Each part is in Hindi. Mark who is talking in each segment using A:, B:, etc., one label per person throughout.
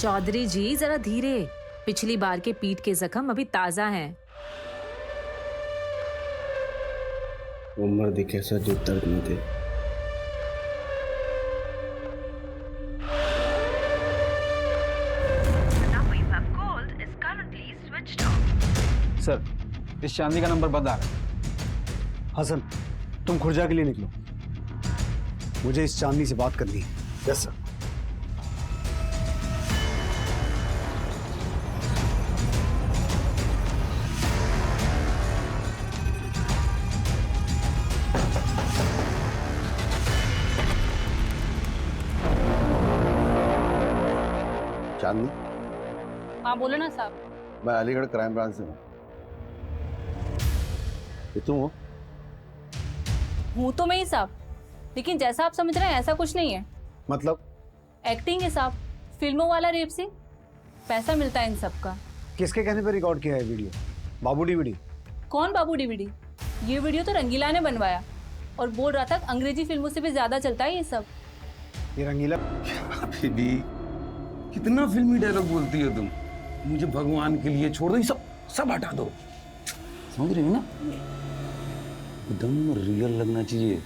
A: चौधरी जी जरा धीरे, पिछली बार के पीठ के जख्म अभी ताजा हैं।
B: वो मर्द कैसा जो दर्द न दे।
C: सर, इस चांदी का नंबर बंद आ रहा है।
D: हसन, तुम खुर्जा के लिए निकलो, मुझे इस चांदनी से बात करनी है। Yes sir.
E: चांदनी,
F: हाँ बोलो ना साहब।
E: मैं अलीगढ़ क्राइम ब्रांच से हूँ। ये तुम हो?
F: हूँ तो मैं ही साहब, लेकिन जैसा आप समझ रहे हैं ऐसा कुछ नहीं है।
D: मतलब?
F: एक्टिंग है साहब, फिल्मों वाला रेप सिंह, पैसा मिलता है इन सब का।
D: किसके कहने पर रिकॉर्ड किया है वीडियो? बाबू डीवीडी?
F: कौन बाबू डीवीडी? ये वीडियो तो रंगीला ने बनवाया और बोल रहा था अंग्रेजी फिल्मों से भी ज्यादा चलता है ये सब।
D: ये रंगीला
B: अभी भी कितना फिल्मी डायलॉग बोलती हो तुम। मुझे भगवान के लिए छोड़ दो, ये सब हटा दो। समझ रही हो ना? एकदम रियल लगना चाहिए।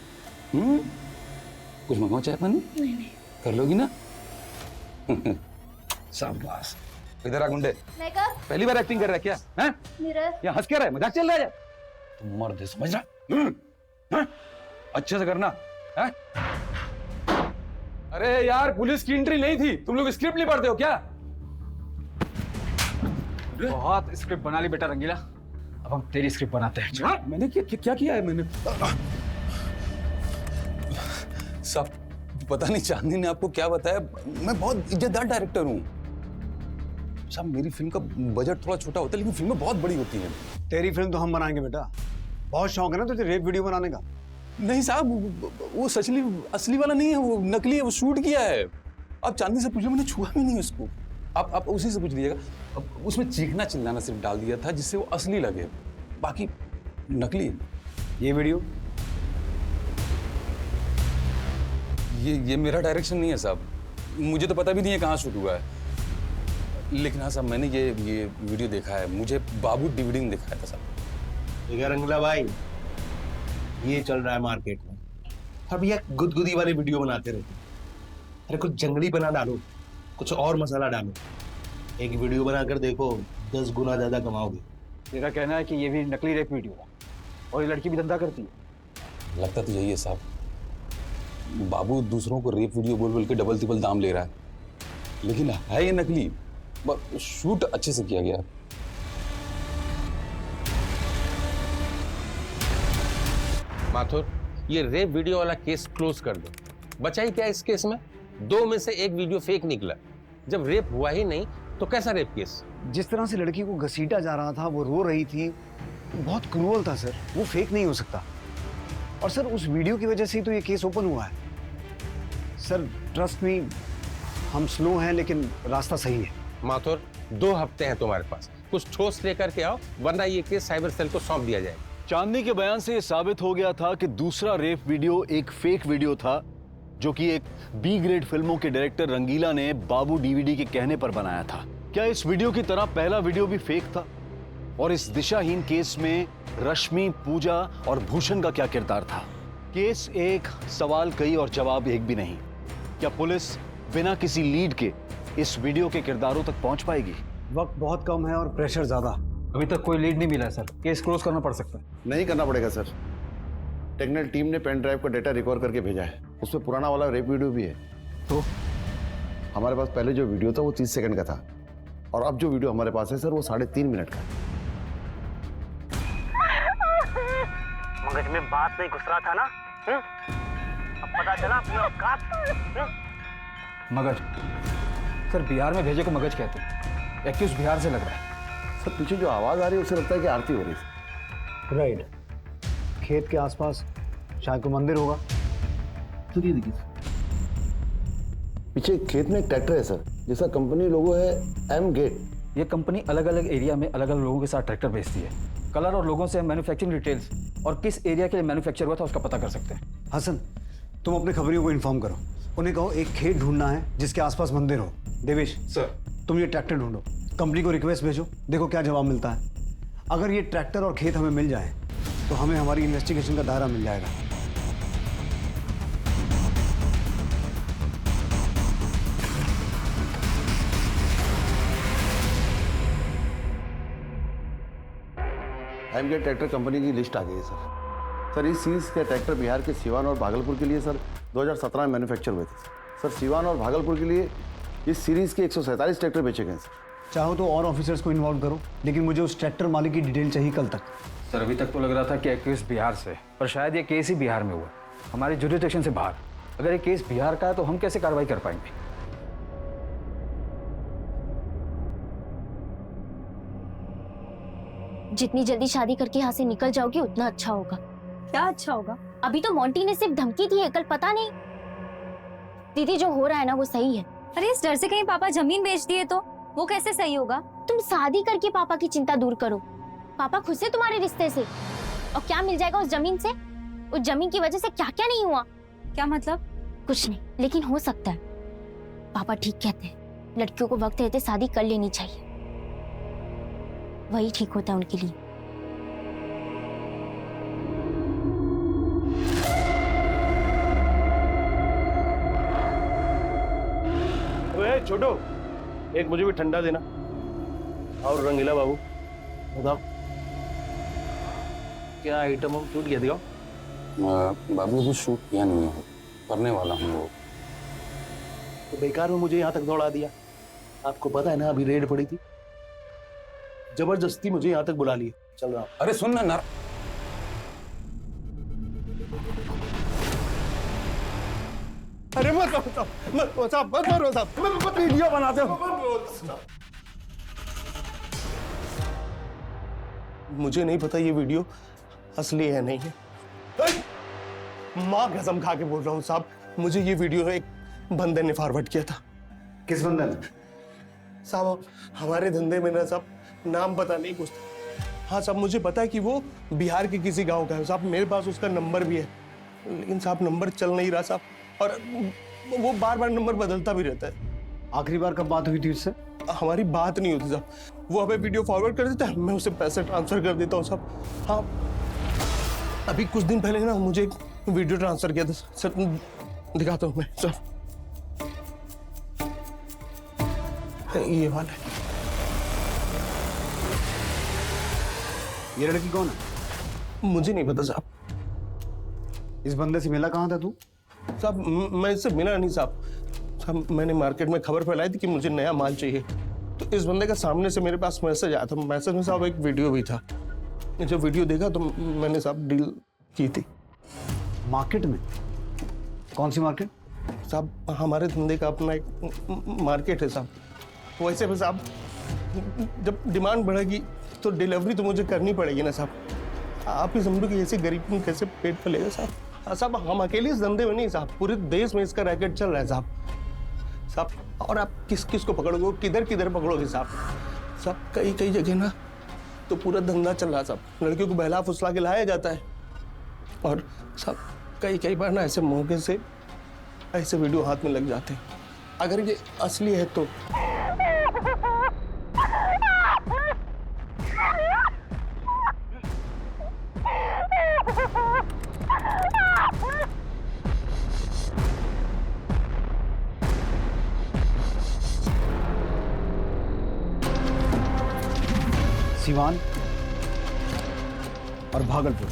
B: कुछ मंगाओ चाय पानी? नहीं। कर लोगी ना? शाबाश। इधर आ गुंडे। पहली बार एक्टिंग कर रहा है क्या? हैं? यहाँ हंस क्या रहा है? मजाक चल रहा है? तुम मर्द है, समझ रहा? अच्छे से करना है? अरे यार, पुलिस की एंट्री नहीं थी, तुम लोग स्क्रिप्ट नहीं पढ़ते हो क्या?
C: बहुत स्क्रिप्ट बना ली बेटा रंगीला, अब हम तेरी स्क्रिप्ट बनाते हैं।
B: मैंने क्या किया है मैंने? सब पता नहीं चांदनी ने आपको क्या बताया, मैं बहुत इज्जतदार डायरेक्टर हूँ। साहब, मेरी फिल्म का बजट थोड़ा छोटा होता है, लेकिन फिल्में बहुत बड़ी होती हैं।
D: तेरी फिल्म तो हम बनाएंगे बेटा, बहुत शौक है ना तुझे रेप वीडियो बनाने का।
B: नहीं साहब, वो असली वाला नहीं है, वो नकली है, वो शूट किया है। आप चांदनी से पूछिए, मैंने छुआ भी नहीं उसको। आप उसी से पूछ लीजिएगा। अब उसमें चीखना चिल्लाना सिर्फ डाल दिया था जिससे वो असली लगे, बाकी नकली है।
D: ये वीडियो?
B: ये मेरा डायरेक्शन नहीं है साहब, मुझे तो पता भी नहीं है कहाँ शूट हुआ है। लेकिन हाँ साहब, मैंने ये वीडियो देखा है, मुझे बाबू डीवीडी में दिखाया था साहब।
G: ठीक है रंगीला भाई, ये चल रहा है मार्केट में। अब ये गुदगुदी वाले वीडियो बनाते रहते। अरे कुछ जंगली बना डालो, कुछ और मसाला डालो। एक वीडियो बनाकर देखो, 10 गुना ज्यादा कमाओगे।
C: तेरा कहना है कि ये भी नकली रेप वीडियो है और ये लड़की भी धंधा करती है?
B: लगता तो यही है साहब, बाबू दूसरों को रेप वीडियो बोल बोल के डबल ट्रिपल दाम ले रहा है, लेकिन है ये नकली। शूट अच्छे से किया गया।
H: माथुर, ये रेप वीडियो वाला केस क्लोज कर दो। बचा ही क्या इस केस में? 2 में से 1 वीडियो फेक निकला। जब रेप हुआ ही नहीं तो कैसा रेप केस?
D: जिस तरह से लड़की को घसीटा जा रहा था, वो रो रही थी, बहुत क्रूअल था सर, वो फेक नहीं हो सकता। और सर उस वीडियो की वजह से ही तो ये केस ओपन हुआ है। सर ट्रस्ट मी, हम स्लो हैं लेकिन रास्ता सही है।
H: माथुर, 2 हफ्ते हैं तुम्हारे पास, कुछ ठोस लेकर के आओ, वरना ये केस साइबर सेल को सौंप दिया जाएगा।
I: चांदनी के बयान से यह साबित हो गया था कि दूसरा रेप वीडियो एक फेक वीडियो था, जो कि एक बी ग्रेड फिल्मों के डायरेक्टर रंगीला ने बाबू डीवीडी के कहने पर बनाया था। क्या इस वीडियो की तरह पहला वीडियो भी फेक था? और इस दिशाहीन केस में रश्मि, पूजा और भूषण का क्या किरदार था? केस एक, सवाल कई और जवाब एक भी नहीं। क्या पुलिस बिना किसी लीड के इस वीडियो के किरदारों तक पहुंच पाएगी?
D: वक्त बहुत कम है और प्रेशर ज्यादा।
C: अभी तक कोई लीड नहीं मिला है सर, केस क्लोज करना पड़ सकता है।
E: नहीं करना पड़ेगा सर, टेक्निकल टीम ने पेन ड्राइव का डेटा रिकॉर्ड करके भेजा है, उसमें पुराना वाला रेप वीडियो भी है।
C: तो
E: हमारे पास पहले जो वीडियो था वो 30 सेकंड का था, और अब जो वीडियो हमारे पास है सर वो 3.5 मिनट का है।
J: मगज में बात नहीं घुस रहा था ना? अब पता चला अपनी औकात।
C: मगज? सर बिहार में भेजे को मगज कहते हैं, एक्यूज बिहार से लग रहा है।
E: सर पीछे जो आवाज आ रही है उससे लगता है कि आरती हो रही है।
D: राइट, खेत के आसपास शायद कोई मंदिर होगा।
E: तो ये देखिए, पीछे खेत में एक ट्रैक्टर है सर, जिसका कंपनी लोगो है एम गेट।
C: ये कंपनी अलग अलग एरिया में अलग अलग लोगों के साथ ट्रैक्टर बेचती है। कलर और लोगों से मैन्युफैक्चरिंग डिटेल्स और किस एरिया के लिए मैन्युफैक्चर हुआ था उसका पता कर सकते हैं।
D: हसन, तुम अपने खबरियों को इन्फॉर्म करो। उन्हें कहो एक खेत ढूंढना है जिसके आसपास मंदिर हो। देवेश
B: सर।
D: तुम ये ट्रैक्टर ढूंढो, कंपनी को रिक्वेस्ट भेजो, देखो क्या जवाब मिलता है। अगर ये ट्रैक्टर और खेत हमें मिल जाए तो हमें हमारी इन्वेस्टिगेशन का दायरा मिल जाएगा।
E: एमगेट ट्रैक्टर कंपनी की लिस्ट आ गई है सर। इस सीरीज के ट्रैक्टर बिहार के सिवान और भागलपुर के लिए सर 2017 में मैन्युफैक्चर हुए थे सर। सिवान और भागलपुर के लिए इस सीरीज के 147 ट्रैक्टर बेचे गए सर।
D: चाहो तो और ऑफिसर्स को इन्वॉल्व करो, लेकिन मुझे उस ट्रैक्टर मालिक की डिटेल चाहिए कल तक।
C: सर अभी तक तो लग रहा था कि एक्यूज बिहार से, पर शायद ये केस ही बिहार में हुआ, हमारे जुरिडिक्शन से बाहर। अगर ये केस बिहार का है तो हम कैसे कार्रवाई कर पाएंगे?
K: जितनी जल्दी शादी करके यहाँ से निकल जाओगी उतना अच्छा होगा।
F: क्या अच्छा होगा?
K: अभी तो मोंटी ने सिर्फ धमकी दी है, कल पता नहीं। दीदी जो हो रहा है ना वो सही है।
F: अरे इस डर से कहीं पापा जमीन बेच दिए तो वो कैसे सही होगा?
K: तुम शादी करके पापा की चिंता दूर करो। पापा खुश है तुम्हारे रिश्ते से, और क्या मिल जाएगा उस जमीन से? उस जमीन की वजह से क्या क्या नहीं हुआ।
F: क्या मतलब?
K: कुछ नहीं, लेकिन हो सकता है। पापा ठीक कहते हैं, लड़कियों को वक्त रहते शादी कर लेनी चाहिए, वही ठीक होता है उनके लिए।
G: अबे छोटो, एक मुझे भी ठंडा देना। और रंगीला बाबू बताओ क्या आइटम हम शूट किया? दिखाओ।
B: बाबू अभी शूट किया नहीं है, करने वाला हूँ वो।
G: तो बेकार में मुझे यहाँ तक दौड़ा दिया। आपको पता है ना अभी रेड पड़ी थी, जबरदस्ती मुझे यहाँ तक बुला लिया। चल रहा।
B: अरे सुन ना
G: अरे मत रो साहब, मत रो साहब, मत वीडियो बनाते हो। मुझे नहीं पता ये वीडियो असली है नहीं है। माँ कसम खा के बोल रहा हूँ साहब, मुझे ये वीडियो एक बंदे ने फॉरवर्ड किया था।
D: किस बंदे ने?
G: साहब हमारे धंधे में ना साहब नाम पता नहीं कुछ। हाँ साहब मुझे पता है कि वो बिहार के किसी गांव का है साहब, मेरे पास उसका नंबर भी है, लेकिन साहब नंबर चल नहीं रहा साहब, और वो बार बार नंबर बदलता भी रहता है।
D: आखिरी बार कब बात हुई थी उससे?
G: हमारी बात नहीं होती साहब, वो हमें वीडियो फॉरवर्ड कर देता है, मैं उसे पैसे ट्रांसफर कर देता हूँ साहब। हाँ अभी कुछ दिन पहले ना मुझे एक वीडियो ट्रांसफर किया था सर, दिखाता हूँ मैं सर, ये वाला है।
D: ये लड़की कौन है?
G: मुझे नहीं पता साहब।
D: इस बंदे से मिला कहाँ था तू?
G: साहब मैं इससे मिला नहीं साहब। साहब मैंने मार्केट में खबर फैलाई थी कि मुझे नया माल चाहिए, तो इस बंदे का सामने से मेरे पास मैसेज आया था। मैसेज में साहब एक वीडियो भी था। जब वीडियो देखा तो मैंने साहब डील की थी।
D: मार्केट में? कौन सी मार्केट?
G: साहब हमारे धंधे का अपना एक मार्केट है साहब। वैसे भी साहब जब डिमांड बढ़ेगी तो डिलीवरी तो मुझे करनी पड़ेगी ना साहब। आप ही समझो कि ऐसे गरीब में कैसे पेट फलेगा साहब। हाँ साहब हम अकेले इस धंधे में नहीं साहब, पूरे देश में इसका रैकेट चल रहा है साहब। साहब और आप किस किस को पकड़ोगे, किधर किधर पकड़ोगे साहब? साहब कई कई जगह ना तो पूरा धंधा चल रहा है साहब, लड़कियों को बहला फुसला के लाया जाता है, और साहब कई बार ना ऐसे मौके से ऐसे वीडियो हाथ में लग जाते हैं। अगर ये असली है तो
D: सिवान और भागलपुर,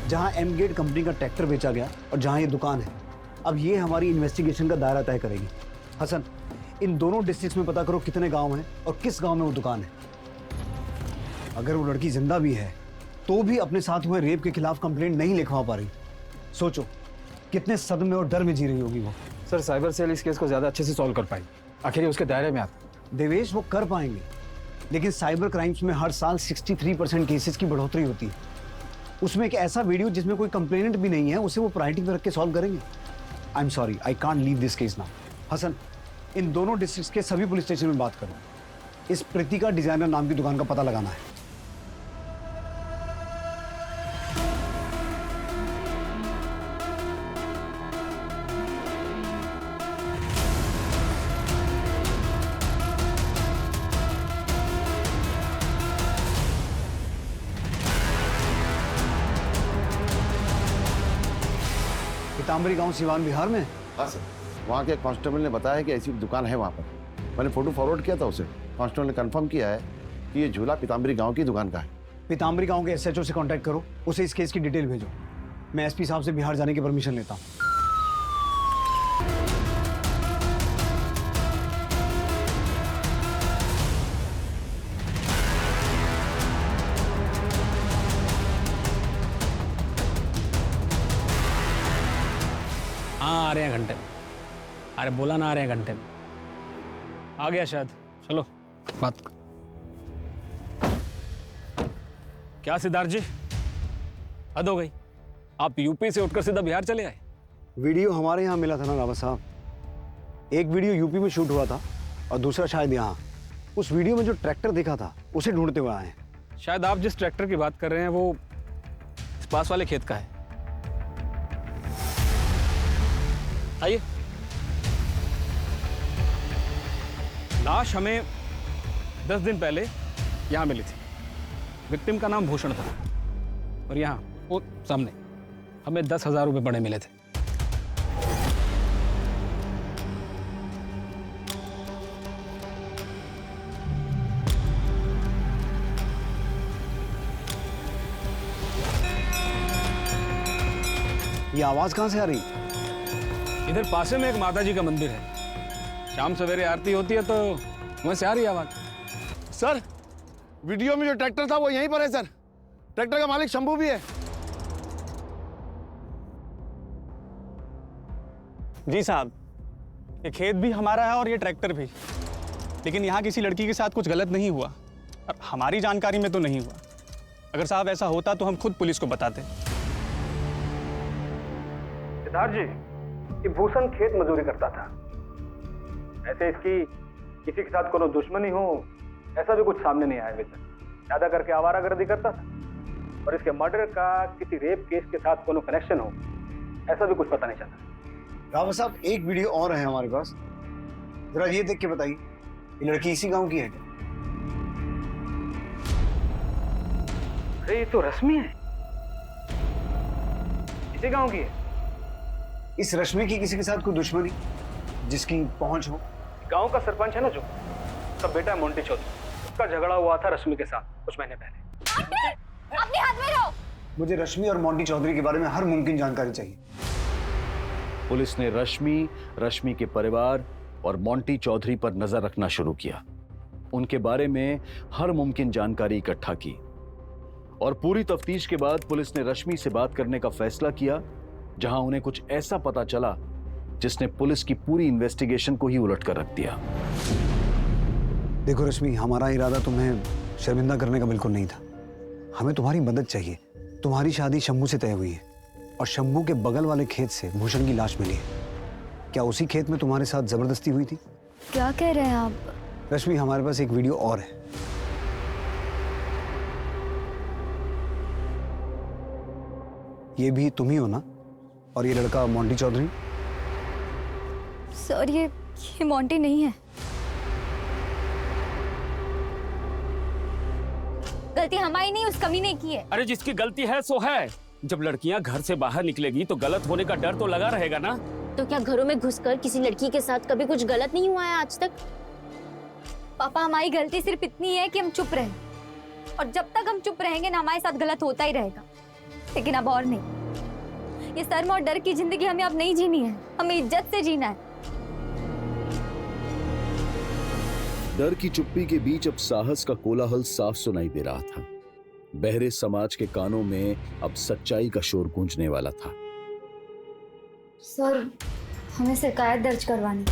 D: जहां एमगेट कंपनी का ट्रैक्टर बेचा गया और जहां ये दुकान है, अब ये हमारी इन्वेस्टिगेशन का दायरा तय करेगी। हसन, इन दोनों डिस्ट्रिक्ट्स में पता करो कितने गांव हैं और किस गांव में वो दुकान है। अगर वो लड़की जिंदा भी है तो भी अपने साथ हुए रेप के खिलाफ कंप्लेंट नहीं लिखवा पा रही। सोचो कितने सदमे और डर में जी रही होगी वो।
C: सर साइबर सेल इस केस को ज्यादा अच्छे से सॉल्व कर पाएगी, आखिर ये उसके दायरे में आता।
D: देवेश वो कर पाएंगे, लेकिन साइबर क्राइम्स में हर साल 63% केसेस की बढ़ोतरी होती है। उसमें एक ऐसा वीडियो जिसमें कोई कंप्लेनेंट भी नहीं है, उसे वो प्रायोरिटी पे रख के सॉल्व करेंगे। I am sorry, I can't leave this case now. Hasan, इन दोनों डिस्ट्रिक्ट्स के सभी पुलिस स्टेशन में बात करो। इस प्रीतिका डिजाइनर नाम की दुकान का पता लगाना है। पीताम्बरी गांव सिवान बिहार में?
E: हाँ सर, वहाँ के कांस्टेबल ने बताया कि ऐसी दुकान है वहाँ पर। मैंने फोटो फॉरवर्ड किया था उसे। कांस्टेबल ने कंफर्म किया है कि ये झूला पीताम्बरी गांव की दुकान का है।
D: पीताम्बरी गांव के एसएचओ से कांटेक्ट करो, उसे इस केस की डिटेल भेजो। मैं एसपी साहब से बिहार जाने की परमिशन लेता हूँ।
L: हाँ आ रहे हैं घंटे में। अरे बोला ना आ रहे हैं घंटे में। आ गया शायद। चलो बात। क्या सिद्धार्थ जी, हद हो गई। आप यूपी से उठकर सीधा बिहार चले आए।
D: वीडियो हमारे यहाँ मिला था ना रावत साहब। एक वीडियो यूपी में शूट हुआ था और दूसरा शायद यहाँ। उस वीडियो में जो ट्रैक्टर देखा था उसे ढूंढते हुए आए हैं।
L: शायद आप जिस ट्रैक्टर की बात कर रहे हैं वो इस पास वाले खेत का है। आइए। लाश हमें 10 दिन पहले यहाँ मिली थी। विक्टिम का नाम भूषण था और यहाँ वो सामने हमें 10,000 रुपये पड़े मिले थे।
D: ये आवाज कहाँ से आ रही?
L: इधर पासे में एक माता जी का मंदिर है। शाम सवेरे आरती होती है तो वहां से आ रही आवाज।
E: सर, वीडियो में जो ट्रैक्टर था वो यहीं पर है सर। ट्रैक्टर का मालिक शंभू भी है।
M: जी साहब, ये खेत भी हमारा है और ये ट्रैक्टर भी। लेकिन यहाँ किसी लड़की के साथ कुछ गलत नहीं हुआ और हमारी जानकारी में तो नहीं हुआ। अगर साहब ऐसा होता तो हम खुद पुलिस को बताते। सिद्धार्थ जी, ये भूषण खेत मजदूरी करता था। ऐसे इसकी किसी के साथ कोनो दुश्मनी हो ऐसा भी कुछ सामने नहीं आया अभी तक। ज्यादा करके आवारागर्दी करता था और इसके मर्डर का किसी रेप केस के साथ कोनो कनेक्शन हो ऐसा भी कुछ पता नहीं चला।
D: रावत साहब, एक वीडियो और है हमारे पास, जरा ये देख के बताइए, ये लड़की इसी गांव की है क्या?
M: अरे ये तो रश्मि है, इसी गांव की है।
D: इस रश्मि की किसी के साथ कोई दुश्मनी जिसकी पहुंच हो?
M: गांव का सरपंच है ना जो, उसका बेटा है मोंटी चौधरी, उसका झगड़ा हुआ था रश्मि के साथ कुछ महीने पहले।
K: अपने हाथ में रहो।
D: मुझे रश्मि और मोंटी चौधरी के बारे में हर मुमकिन जानकारी चाहिए।
I: पुलिस ने रश्मि के परिवार और मोंटी चौधरी पर नजर रखना शुरू किया। उनके बारे में हर मुमकिन जानकारी इकट्ठा की और पूरी तफ्तीश के बाद पुलिस ने रश्मि से बात करने का फैसला किया, जहां उन्हें कुछ ऐसा पता चला जिसने पुलिस की पूरी इन्वेस्टिगेशन को ही उलट कर रख दिया।
D: देखो रश्मि, हमारा इरादा तुम्हें शर्मिंदा करने का बिल्कुल नहीं था। हमें तुम्हारी मदद चाहिए। तुम्हारी शादी शंभू से तय हुई है और शंभू के बगल वाले खेत से भूषण की लाश मिली है। क्या उसी खेत में तुम्हारे साथ जबरदस्ती हुई थी?
K: क्या कह रहे हैं आप?
D: रश्मि, हमारे पास एक वीडियो और है। ये भी तुम ही हो ना? और ये लड़का मोंटी चौधरी?
K: सर, ये मोंटी नहीं है। गलती हमारी नहीं, उस कमीने की है।
L: अरे जिसकी गलती है सो है। जब लड़कियां घर से बाहर निकलेगी तो गलत होने का डर तो लगा रहेगा ना।
K: तो क्या घरों में घुसकर किसी लड़की के साथ कभी कुछ गलत नहीं हुआ है आज तक? पापा, हमारी गलती सिर्फ इतनी है कि हम चुप रहे, और जब तक हम चुप रहेंगे ना हमारे साथ गलत होता ही रहेगा। लेकिन अब और नहीं। ये शर्म और डर की जिंदगी हमें अब नहीं जीनी है, हमें इज्जत से जीना है।
I: डर की चुप्पी के बीच अब साहस का कोलाहल साफ सुनाई दे रहा था। बहरे समाज के कानों में अब सच्चाई का शोर गूंजने वाला था।
K: सर, हमें शिकायत दर्ज करवानी।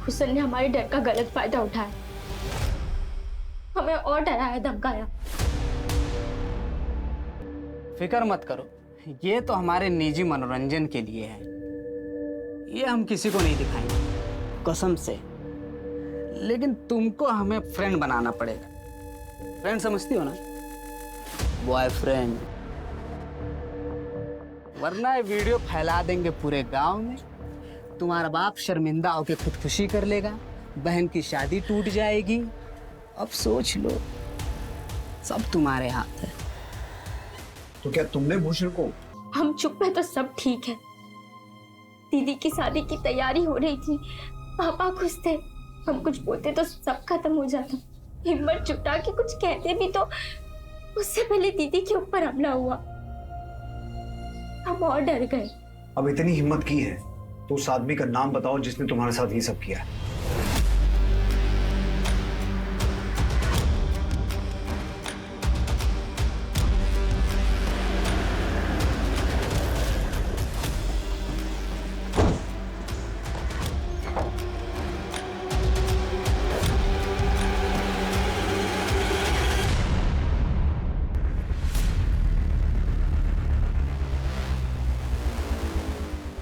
K: हुसैन ने हमारे डर का गलत फायदा उठाया, हमें और डराया धमकाया।
N: फिक्र मत करो, ये तो हमारे निजी मनोरंजन के लिए है। ये हम किसी को नहीं दिखाएंगे, कसम से। लेकिन तुमको हमें फ्रेंड बनाना पड़ेगा। फ्रेंड समझती हो ना? बॉयफ्रेंड। वरना ये वीडियो फैला देंगे पूरे गांव में। तुम्हारा बाप शर्मिंदा होकर खुदकुशी कर लेगा, बहन की शादी टूट जाएगी। अब सोच लो। सब तुम्हारे हाथ है।
D: तो क्या तुमने भूषण को?
K: हम चुप है तो सब ठीक है। दीदी की शादी की तैयारी हो रही थी, पापा खुश थे, हम कुछ बोलते तो सब खत्म हो जाता। हिम्मत जुटा के कुछ कहते भी तो उससे पहले दीदी के ऊपर हमला हुआ, हम और डर गए।
D: अब इतनी हिम्मत की है तो उस आदमी का नाम बताओ जिसने तुम्हारे साथ ये सब किया है।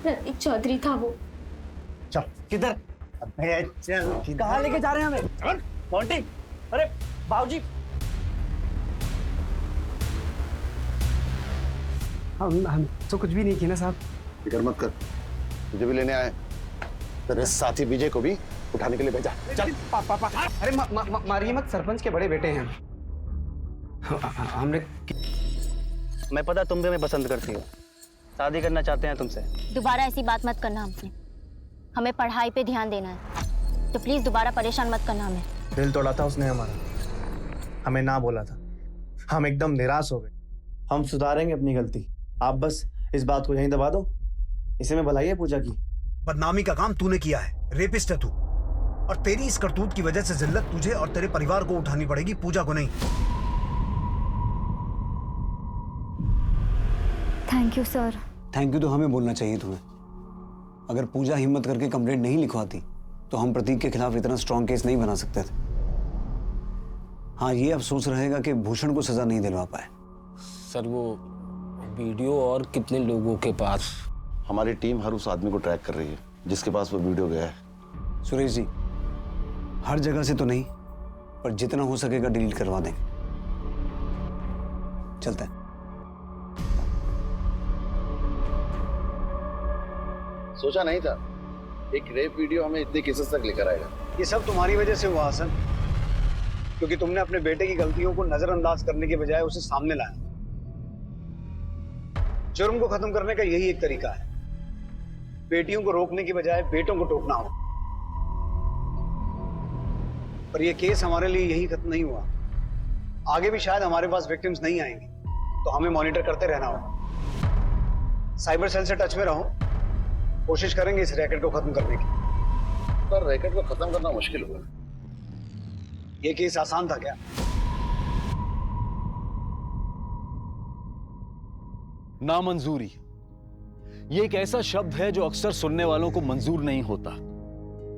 K: प्रतीक चौधरी था वो।
D: चल किधर? अबे चल, कहाँ लेके जा रहे हैं हमें? मोंटी, अरे बाबूजी,
M: हम तो कुछ भी नहीं किया ना साहब।
E: फिक्र मत कर, तुझे भी लेने आए, तेरे साथी विजय को भी उठाने के लिए भेजा। चल
M: पापा, अरे मारिए मत, सरपंच के बड़े बेटे हैं हमने।
J: मैं पता तुम भी हमें पसंद करती हो, शादी करना चाहते हैं तुमसे।
K: दोबारा ऐसी बात मत करना हमसे, हमें पढ़ाई पे ध्यान देना है, तो प्लीज दोबारा परेशान मत करना हमें।
G: दिल तोड़ा था उसने हमारा, हमें ना बोला था, हम एकदम निराश हो गए। हम सुधारेंगे अपनी गलती, आप बस इस बात को यहीं दबा दो। इसे में भलाई है पूजा की।
D: बदनामी का काम तूने किया है, रेपिस्ट है तू, और तेरी इस करतूत की वजह से जिल्लत तुझे और तेरे परिवार को उठानी पड़ेगी, पूजा को नहीं।
K: Thank you sir.
D: Thank you तो हमें बोलना चाहिए तुम्हें। अगर पूजा हिम्मत करके कंप्लेंट नहीं लिखवाती तो हम प्रतीक के खिलाफ इतना स्ट्रॉन्ग केस नहीं बना सकते थे। हाँ, ये अफसोस रहेगा कि भूषण को सजा नहीं दिलवा पाए।
H: सर वो वीडियो और कितने लोगों के पास?
E: हमारी टीम हर उस आदमी को ट्रैक कर रही है जिसके पास वो वीडियो गया है।
D: सुरेश जी, हर जगह से तो नहीं, पर जितना हो सकेगा डिलीट करवा देंगे। चलते हैं।
E: सोचा नहीं था एक रेप वीडियो हमें इतने केसेस तक लेकर आएगा।
D: ये सब तुम्हारी वजह से हुआ हसन, क्योंकि तुमने अपने बेटे की गलतियों को नजरअंदाज करने के बजाय उसे सामने लाया। जुर्म को खत्म करने का यही एक तरीका है, बेटियों को रोकने की बजाय बेटों को टोकना हो। पर यह केस हमारे लिए यही खत्म नहीं हुआ, आगे भी शायद हमारे पास विक्टिम्स नहीं आएंगे, तो हमें मॉनिटर करते रहना होगा। साइबर सेल से टच में रहो, कोशिश करेंगे इस रैकेट को खत्म करने की।
E: पर रैकेट को खत्म करना मुश्किल होगा।
D: ये केस आसान था क्या?
I: नामंजूरी, ये एक ऐसा शब्द है जो अक्सर सुनने वालों को मंजूर नहीं होता।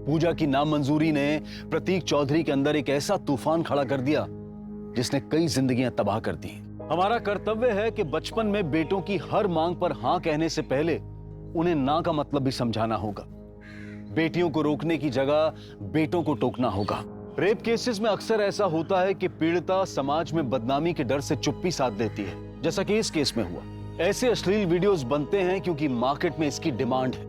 I: पूजा की नामंजूरी ने प्रतीक चौधरी के अंदर एक ऐसा तूफान खड़ा कर दिया जिसने कई जिंदगियां तबाह कर दी। हमारा कर्तव्य है कि बचपन में बेटों की हर मांग पर हां कहने से पहले उन्हें ना का मतलब भी समझाना होगा। बेटियों को रोकने की जगह बेटों को टोकना होगा। रेप केसेस में अक्सर ऐसा होता है कि पीड़िता समाज में बदनामी के डर से चुप्पी साध देती है, जैसा कि इस केस में हुआ। ऐसे अश्लील वीडियोस बनते हैं क्योंकि मार्केट में इसकी डिमांड है,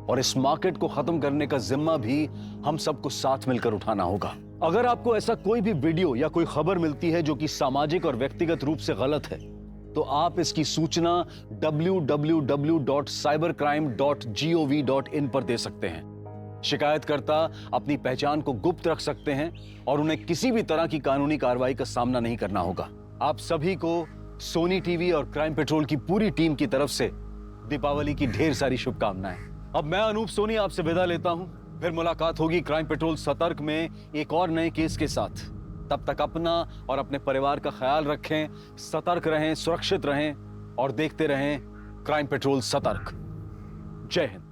I: और इस मार्केट को खत्म करने का जिम्मा भी हम सबको साथ मिलकर उठाना होगा। अगर आपको ऐसा कोई भी वीडियो या कोई खबर मिलती है जो कि सामाजिक और व्यक्तिगत रूप से गलत है, तो आप इसकी सूचना www.cybercrime.gov.in पर दे सकते हैं। शिकायतकर्ता अपनी पहचान को गुप्त रख सकते हैं और उन्हें किसी भी तरह की कानूनी कार्रवाई का सामना नहीं करना होगा। आप सभी को सोनी टीवी और क्राइम पेट्रोल की पूरी टीम की तरफ से दीपावली की ढेर सारी शुभकामनाएं। अब मैं अनूप सोनी आपसे विदा लेता हूं, फिर मुलाकात होगी क्राइम पेट्रोल सतर्क में एक और नए केस के साथ। तब तक अपना और अपने परिवार का ख्याल रखें, सतर्क रहें, सुरक्षित रहें और देखते रहें क्राइम पेट्रोल सतर्क। जय हिंद।